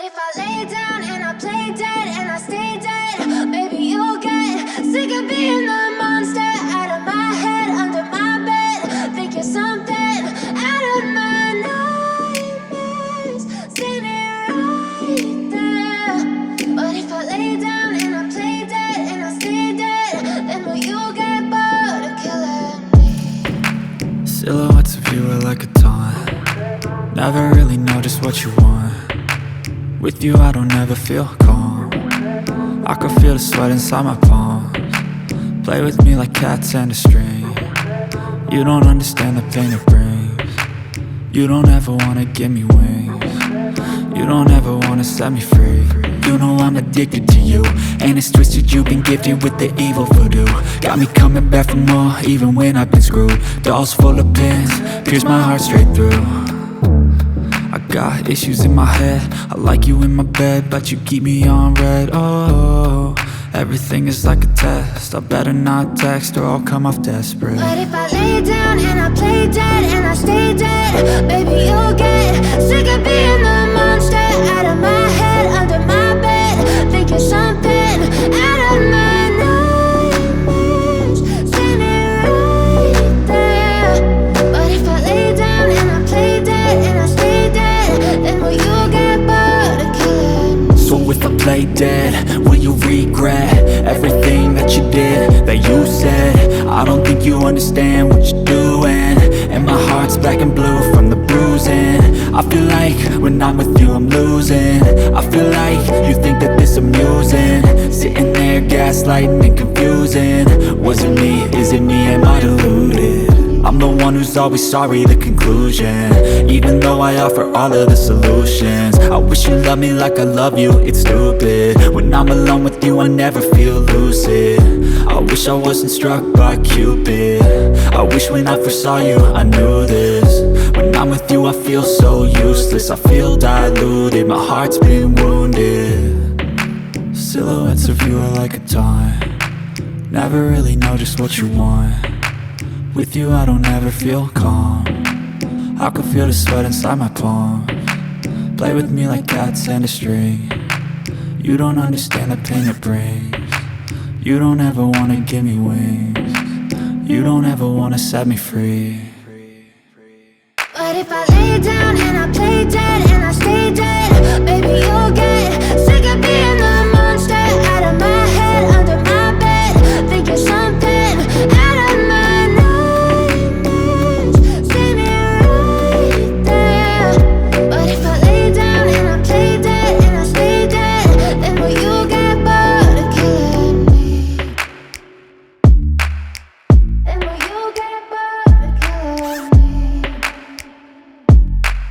if I lay down and I play dead and I stay dead, maybe you'll get sick of being the monster out of my head, under my bed. Think you're something out of my nightmares, standing right there. But if I lay down and I play dead and I stay dead, then will you get bored of killing me? Silhouettes of you are like a taunt. Never really know just what you want. With you I don't ever feel calm. I can feel the sweat inside my palms. Play with me like cats and a string. You don't understand the pain it brings. You don't ever wanna give me wings. You don't ever wanna set me free. You know I'm addicted to you, and it's twisted, you've been gifted with the evil voodoo. Got me coming back for more, even when I've been screwed. Dolls full of pins, pierce my heart straight through. I got issues in my head, I like you in my bed, but you keep me on red. Oh, everything is like a test, I better not text or I'll come off desperate. But if I lay down and I play dead and I stay dead, baby you'll get sick of being the monster out of my head, under my bed. Think you're something out of my nightmares, standing right there. But if I lay down and I play dead and I stay dead, then will you get bored of killing me? So if I play dead, will you regret everything that you did, that you said? I don't think you understand what you're doing, and my heart's black and blue from the bruising. I feel like when I'm with you I'm losing. I feel like you think that this amusing, sitting there gaslighting and confusing. Was it me? Is it me? Am I deluded? I'm the one who's always sorry, the conclusion, even though I offer all of the solutions. I wish you loved me like I love you, it's stupid. When I'm alone with you I never feel lucid. I wish I wasn't struck by Cupid. I wish when I first saw you I knew this. When I'm with you I feel so useless, I feel diluted, my heart's been wounded. Silhouettes of you are like a taunt. Never really know just what you want. With you I don't ever feel calm. I can feel the sweat inside my palms. Play with me like cats and a string. You don't understand the pain it brings. You don't ever wanna give me wings. You don't ever wanna set me free. But if I lay down and I play dead and I stay dead,